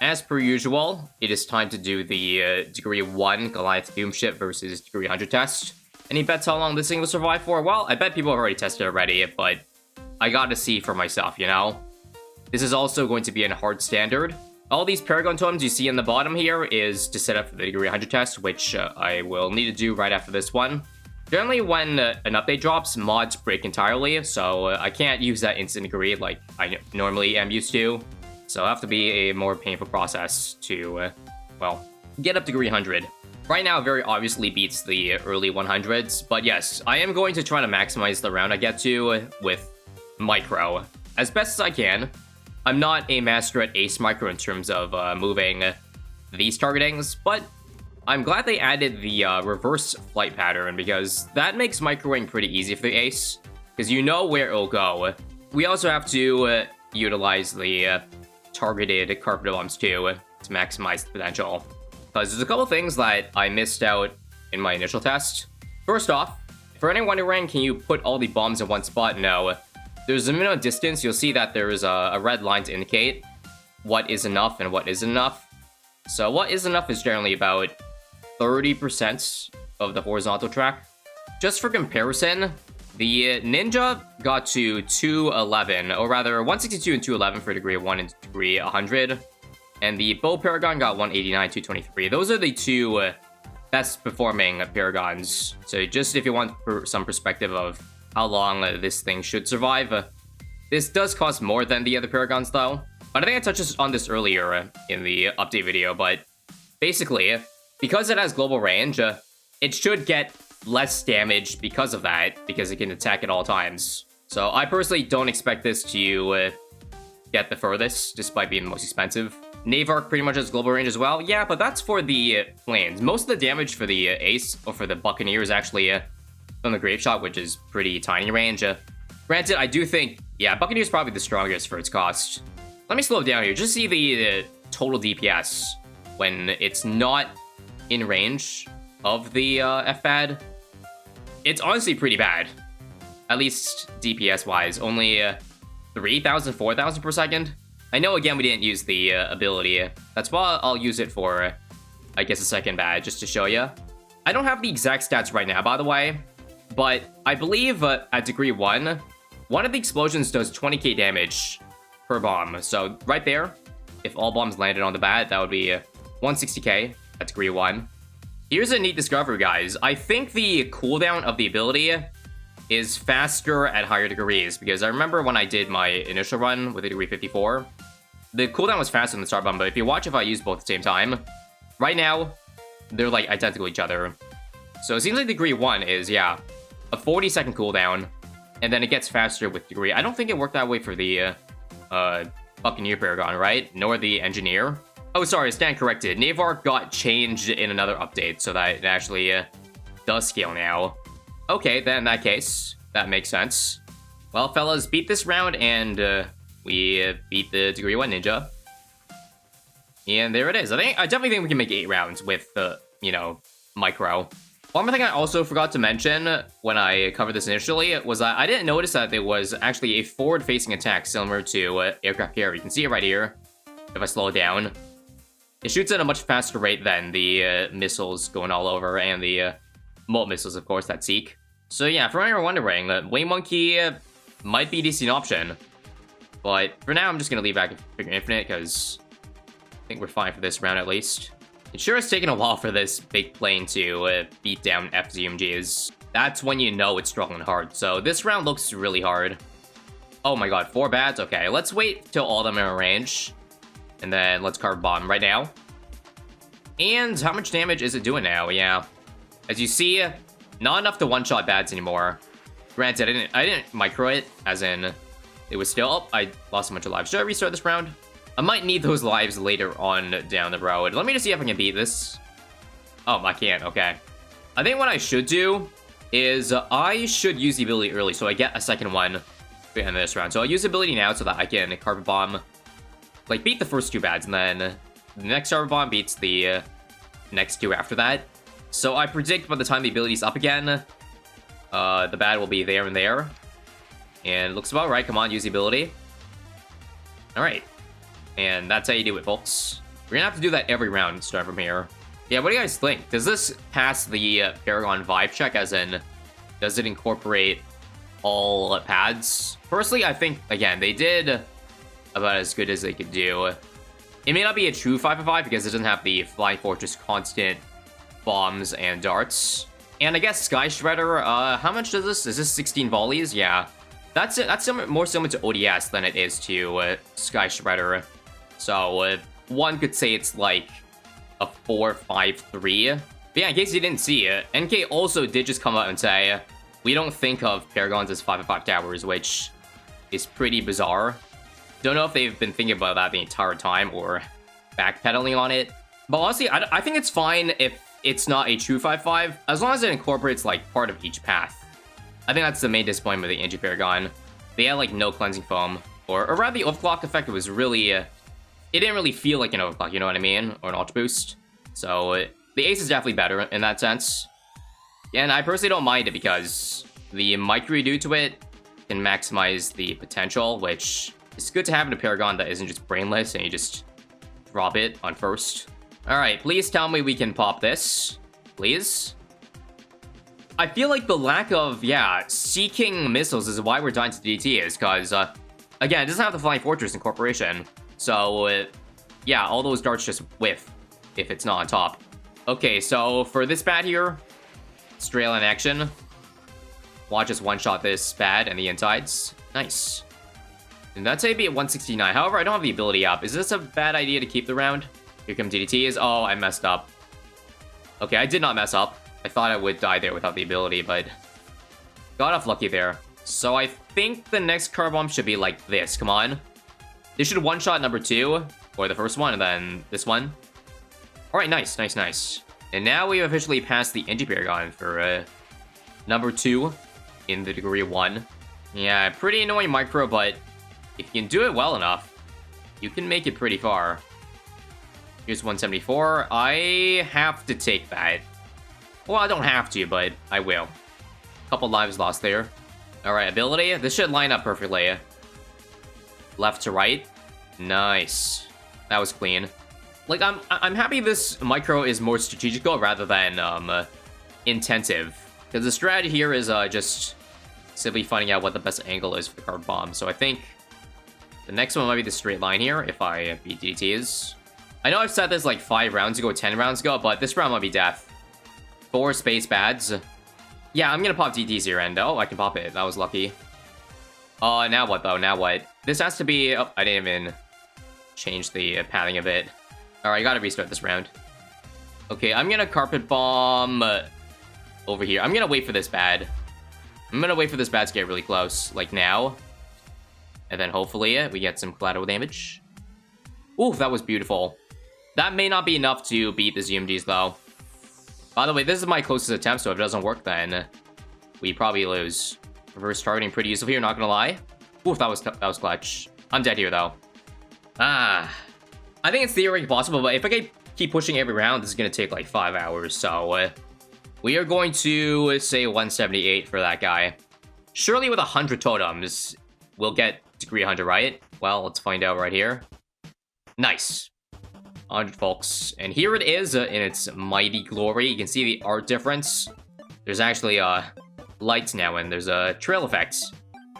As per usual, it is time to do the Degree 1 Goliath Doomship versus Degree 100 test. Any bets how long this thing will survive for? Well, I bet people have already tested it already, but I gotta see for myself, you know? This is also going to be in hard standard. All these Paragon totems you see in the bottom here is to set up for the Degree 100 test, which I will need to do right after this one. Generally, when an update drops, mods break entirely, so I can't use that instant degree like I normally am used to. So it'll have to be a more painful process to, well, get up to Degree 100. Right now, it very obviously beats the early 100s, but yes, I am going to try to maximize the round I get to with Micro as best as I can. I'm not a master at ACE Micro in terms of moving these targetings, but I'm glad they added the reverse flight pattern because that makes microwing pretty easy for the ACE, because you know where it'll go. We also have to utilize the targeted carpet bombs too to maximize the potential. Because there's a couple things that I missed out in my initial test. First off, for anyone wondering, can you put all the bombs in one spot? No. There's a minimum distance. You'll see that there's a red line to indicate what is enough and what isn't enough. So what is enough is generally about 30% of the horizontal track. Just for comparison, the Ninja got to 211, or rather 162 and 211 for Degree 1 and Degree 100. And the Bow Paragon got 189, 223. Those are the two best performing Paragons. So just if you want some perspective of how long this thing should survive. This does cost more than the other Paragons though. But I think I touched on this earlier in the update video, but basically, because it has global range, it should get less damage because of that, because it can attack at all times. So I personally don't expect this to get the furthest, despite being the most expensive. Navark pretty much has global range as well. Yeah, but that's for the planes. Most of the damage for the Ace, or for the Buccaneer, is actually from the Grape Shot, which is pretty tiny range. Granted, I do think, yeah, Buccaneer is probably the strongest for its cost. Let me slow down here. Just see the total DPS when it's not in range of the FBAD. It's honestly pretty bad. At least DPS-wise. Only 3,000, 4,000 per second. I know, again, we didn't use the ability. That's why I'll use it for, I guess, a second badge, just to show you. I don't have the exact stats right now, by the way, but I believe at Degree 1, one of the explosions does 20k damage per bomb. So right there, if all bombs landed on the bat, that would be 160k at Degree 1. Here's a neat discovery, guys. I think the cooldown of the ability is faster at higher degrees, because I remember when I did my initial run with a Degree 54, the cooldown was faster than the start bomb, but if you watch if I use both at the same time, right now, they're like identical to each other. So it seems like Degree 1 is, yeah, a 40-second cooldown, and then it gets faster with Degree. I don't think it worked that way for the Buccaneer Paragon, right? Nor the Engineer. Oh, sorry, stand corrected. Navark got changed in another update, so that it actually does scale now. Okay, then in that case, that makes sense. Well, fellas, beat this round, and we beat the Degree 1 Ninja. And there it is. I definitely think we can make 8 rounds with the, you know, Micro. One more thing I also forgot to mention when I covered this initially was that I didn't notice that there was actually a forward-facing attack similar to aircraft carrier. You can see it right here, if I slow it down. It shoots at a much faster rate than the missiles going all over, and the Molt missiles, of course, that seek. So yeah, for anyone wondering, Wing Monkey might be a decent option. But for now, I'm just going to leave back Figure Infinite, because I think we're fine for this round at least. It sure has taken a while for this big plane to beat down FZMGs. That's when you know it's struggling hard. So this round looks really hard. Oh my god, 4 bads? Okay, let's wait till all of them are in range. And then let's carve bomb right now. And how much damage is it doing now? Yeah. As you see, not enough to one-shot bads anymore. Granted, I didn't micro it, as in it was still... Oh, I lost a bunch of lives. Should I restart this round? I might need those lives later on down the road. Let me just see if I can beat this. Oh, I can't. Okay. I think what I should do is I should use the ability early, so I get a second one at the end of this round. So I'll use the ability now so that I can carpet bomb, like, beat the first 2 bads, and then the next carpet bomb beats the next 2 after that. So I predict by the time the ability's up again, the bad will be there and there. And it looks about right. Come on, use the ability. Alright. And that's how you do it, folks. We're gonna have to do that every round starting from here. Yeah, what do you guys think? Does this pass the Paragon vibe check, as in, does it incorporate all pads? Personally, I think, again, they did about as good as they could do. It may not be a true 5-5 because it doesn't have the Flying Fortress constant bombs and darts. And I guess Sky Shredder, how much does this? Is this 16 volleys? Yeah. That's more similar to ODS than it is to Sky Shredder. So, one could say it's like a 4-5-3. But yeah, in case you didn't see it, NK also did just come out and say, we don't think of Paragons as 5-5 towers, which is pretty bizarre. Don't know if they've been thinking about that the entire time or backpedaling on it. But honestly, I think it's fine if it's not a true 5-5, as long as it incorporates like part of each path. I think that's the main disappointment with the NG Paragon. They had like no cleansing foam, or rather the overclock effect was really, it didn't really feel like an overclock, you know what I mean? Or an ultra boost. So the Ace is definitely better in that sense. And I personally don't mind it because the micro you do to it can maximize the potential, which is good to have in a Paragon that isn't just brainless and you just drop it on first. Alright, please tell me we can pop this. Please. I feel like the lack of, seeking missiles is why we're dying to DT is because, again, it doesn't have the Flying Fortress incorporation. So, yeah, all those darts just whiff if it's not on top. Okay, so for this bad here, straight line action. Watch us one-shot this bad and the insides. Nice. And that's AB at 169. However, I don't have the ability up. Is this a bad idea to keep the round? Here come DDTs. Oh, I messed up. Okay, I did not mess up. I thought I would die there without the ability, but got off lucky there. So I think the next car bomb should be like this. Come on. This should one-shot number 2, or the first one, and then this one. Alright, nice, nice, nice. And now we have officially passed the NG Paragon for number 2 in the degree 1. Yeah, pretty annoying micro, but if you can do it well enough, you can make it pretty far. Here's 174. I have to take that. Well, I don't have to, but I will. Couple lives lost there. Alright, ability. This should line up perfectly. Left to right. Nice. That was clean. Like, I'm happy this micro is more strategical rather than intensive. Because the strategy here is just simply finding out what the best angle is for the card bomb. So I think the next one might be the straight line here, if I beat DTs. I know I've said this like 5 rounds ago, 10 rounds ago, but this round might be death. 4 space bads. Yeah, I'm gonna pop DTs here, and oh, I can pop it. That was lucky. Now what, though? Now what? This has to be... Oh, I didn't even change the padding of it. Alright, I gotta restart this round. Okay, I'm gonna carpet bomb over here. I'm gonna wait for this bad. I'm gonna wait for this bad to get really close, like now. And then hopefully we get some collateral damage. Ooh, that was beautiful. That may not be enough to beat the ZMGs, though. By the way, this is my closest attempt, so if it doesn't work, then we probably lose. Reverse targeting pretty useful here, not gonna lie. Ooh, that was clutch. I'm dead here, though. I think it's theoretically possible, but if I keep pushing every round, this is gonna take like 5 hours, so we are going to say 178 for that guy. Surely with 100 totems, we'll get degree 100, right? Well, let's find out right here. Nice. 100 folks. And here it is in its mighty glory. You can see the art difference. There's actually lights now, and there's a trail effects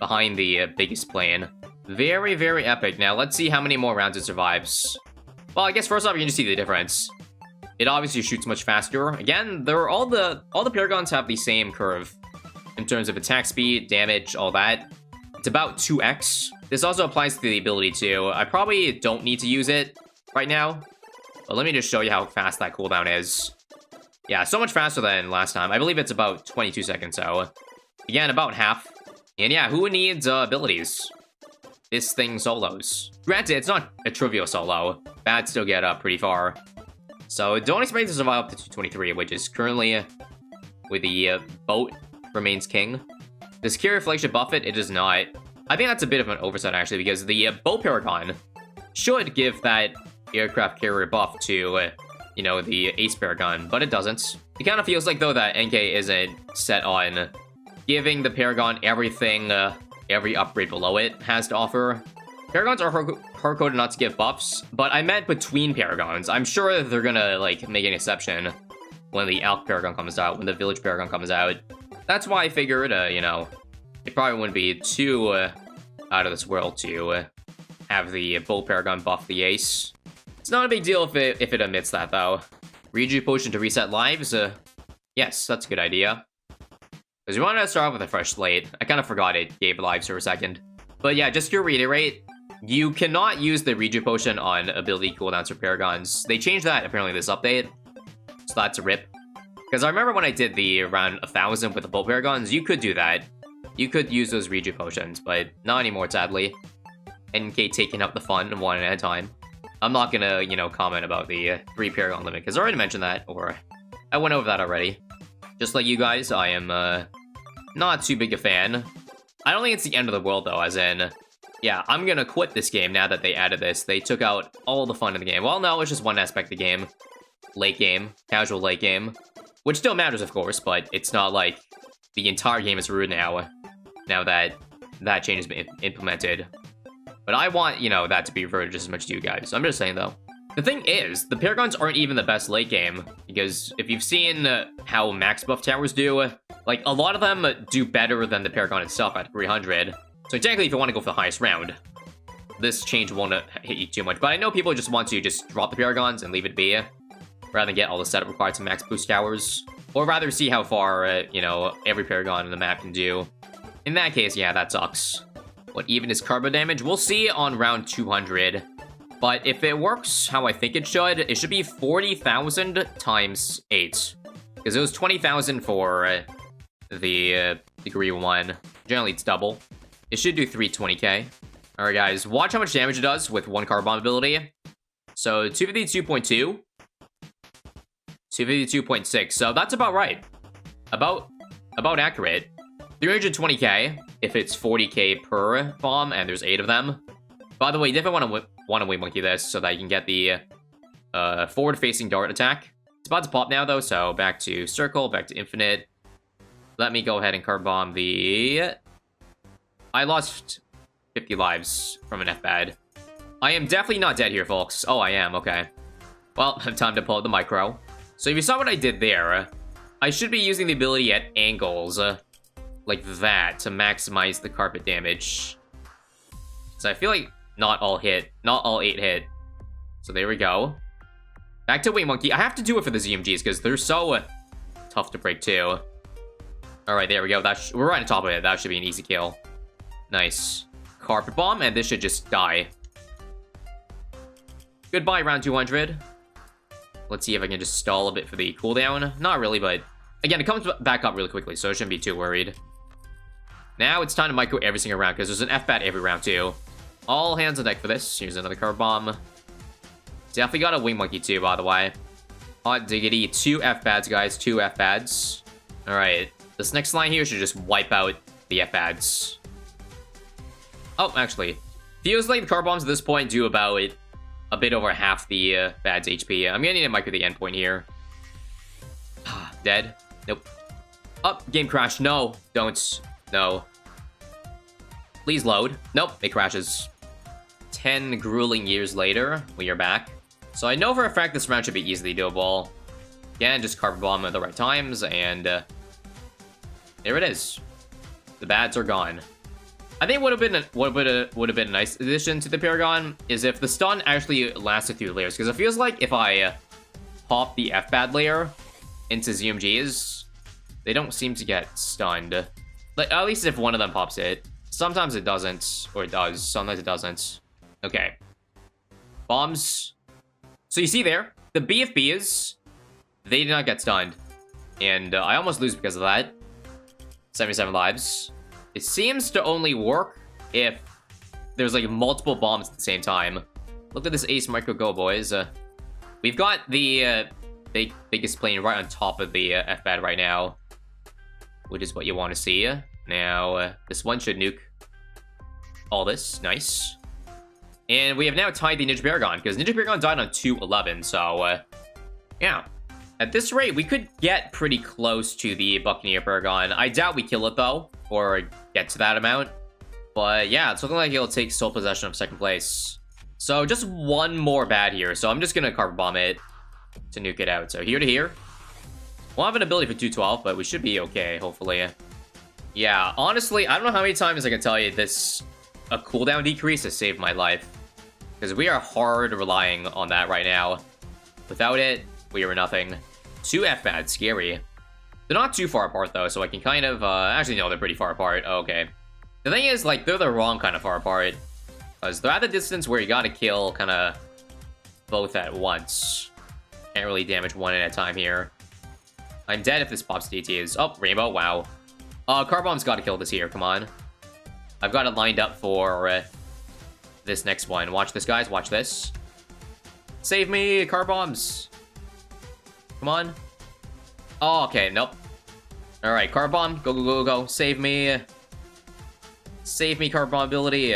behind the biggest plane. Very, very epic. Now, let's see how many more rounds it survives. Well, I guess first off, you can just see the difference. It obviously shoots much faster. Again, all the Paragons have the same curve in terms of attack speed, damage, all that. It's about 2x. This also applies to the ability too. I probably don't need to use it right now, but let me just show you how fast that cooldown is. Yeah, so much faster than last time. I believe it's about 22 seconds, so again, about half. And yeah, who needs abilities? This thing solos. Granted, it's not a trivial solo. Bad still get up pretty far. So don't expect to survive up to 223, which is currently with the boat remains king. Does carrier flagship buff it? It does not. I think that's a bit of an oversight, actually, because the boat Paragon should give that aircraft carrier buff to, you know, the ACE Paragon, but it doesn't. It kind of feels like, though, that NK isn't set on giving the Paragon everything, every upgrade below it has to offer. Paragons are hard-coded not to get buffs, but I meant between Paragons. I'm sure they're gonna, like, make an exception when the Elk Paragon comes out, when the Village Paragon comes out. That's why I figured, you know, it probably wouldn't be too out of this world to have the Bull Paragon buff the Ace. It's not a big deal if it omits that, though. Reju Potion to reset lives? Yes, that's a good idea. Because we wanted to start off with a fresh slate. I kind of forgot it gave lives for a second. But yeah, just to reiterate, you cannot use the Reju Potion on ability cooldowns for Paragons. They changed that, apparently, this update. So that's a rip. Because I remember when I did the around 1,000 with the Bull Paragons, you could do that. You could use those Reju Potions, but not anymore, sadly. NK taking up the fun one at a time. I'm not gonna, you know, comment about the 3 Paragon limit, because I already mentioned that, or I went over that already. Just like you guys, I am not too big a fan. I don't think it's the end of the world, though, as in, yeah, I'm gonna quit this game now that they added this. They took out all the fun in the game. Well, no, it's just one aspect of the game. Late game, casual late game. Which still matters, of course, but it's not like the entire game is ruined now that that change has been implemented. But I want, you know, that to be reverted just as much to you guys. I'm just saying, though. The thing is, the Paragons aren't even the best late game, because if you've seen how max buff towers do, like, a lot of them do better than the Paragon itself at 300. So technically, if you want to go for the highest round, this change won't hit you too much. But I know people just want to just drop the Paragons and leave it be, rather than get all the setup required to max boost towers. Or rather see how far, you know, every Paragon in the map can do. In that case, yeah, that sucks. What even is carbo damage? We'll see on round 200. But if it works how I think it should be 40,000 times 8. Because it was 20,000 for the degree 1. Generally, it's double. It should do 320k. Alright, guys. Watch how much damage it does with 1 Carb Bomb ability. So, 252.2. 252.6. So, that's about right. About accurate. 320k if it's 40k per bomb, and there's 8 of them. By the way, you definitely want to Wing Monkey this so that you can get the forward-facing dart attack. It's about to pop now, though, so back to Circle, back to Infinite. Let me go ahead and Carb Bomb the... I lost 50 lives from an F-Bad. I am definitely not dead here, folks. Oh, I am, okay. Well, time to pull out the Micro. So if you saw what I did there, I should be using the ability at angles like that to maximize the carpet damage. So I feel like not all 8 hit. So there we go. Back to Wing Monkey. I have to do it for the ZMGs because they're so tough to break too. Alright, there we go. We're right on top of it. That should be an easy kill. Nice. Carpet Bomb, and this should just die. Goodbye, round 200. Let's see if I can just stall a bit for the cooldown. Not really, but again, it comes back up really quickly, so I shouldn't be too worried. Now it's time to micro every single round, because there's an F-Bat every round, too. All hands on deck for this. Here's another Carb Bomb. Definitely got a Wing Monkey, too, by the way. Hot diggity. 2 F-Bads, guys. 2 F-Bads. Alright. This next line here should just wipe out the F-Bads. Oh, actually. Feels like the Carb Bombs at this point do about a bit over half the Bad's HP. I'm gonna need to micro the endpoint here. Dead. Nope. Oh, game crash. No. Don't. No. Please load. Nope. It crashes. 10 grueling years later, we are back. So I know for a fact this round should be easily doable. Again, just Carpet Bomb at the right times, and there it is. The Bads are gone. I think would have been a nice addition to the Paragon is if the stun actually lasted through layers, because it feels like if I pop the F-Bad layer into ZMGs, they don't seem to get stunned. Like, at least if one of them pops it. Sometimes it doesn't, or it does. Sometimes it doesn't. Okay. Bombs. So you see there, the BFBs, they did not get stunned. And I almost lose because of that. 77 lives. It seems to only work if there's like multiple bombs at the same time. Look at this Ace Micro go, boys. We've got the biggest plane right on top of the F-Bad right now, which is what you want to see. Now, this one should nuke all this. Nice. And we have now tied the Ninja Paragon, because Ninja Paragon died on 211, so, yeah. At this rate, we could get pretty close to the Buccaneer Paragon. I doubt we kill it, though, or get to that amount. But yeah, it's looking like he'll take sole possession of second place. So just one more bad here. So I'm just gonna Carpet Bomb it to nuke it out. So here to here. We'll have an ability for 212, but we should be okay, hopefully. Yeah, honestly, I don't know how many times I can tell you a cooldown decrease has saved my life. Because we are hard relying on that right now. Without it, we are nothing. 2 F-Bad, scary. They're not too far apart, though, so I can kind of, actually, no, they're pretty far apart. Oh, okay. The thing is, like, they're the wrong kind of far apart. Because they're at the distance where you gotta kill, kind of, both at once. Can't really damage one at a time here. I'm dead if this pops DTs. Oh, Rainbow, wow. Carbomb's gotta kill this here, come on. I've got it lined up for this next one. Watch this, guys, watch this. Save me, Carbombs. Come on. Oh, okay, nope. Alright, Carbomb, go, go, go, go. Save me. Save me, Carbomb ability.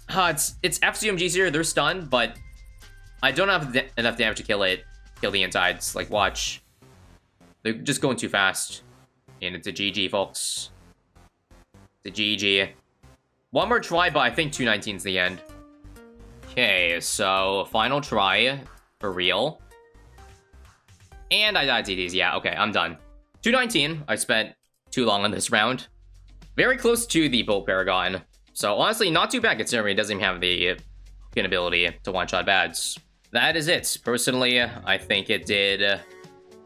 It's FCMGs here, they're stunned, but I don't have enough damage to kill it. Kill the insides, like, watch. They're just going too fast. And it's a GG, folks. It's a GG. One more try, but I think 219's the end. Okay, so final try for real. And I died DDs, yeah, okay, I'm done. 219, I spent too long on this round. Very close to the Bolt Paragon. So honestly, not too bad considering it doesn't even have the ability to one-shot bads. That is it. Personally, I think it did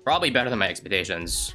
probably better than my expectations.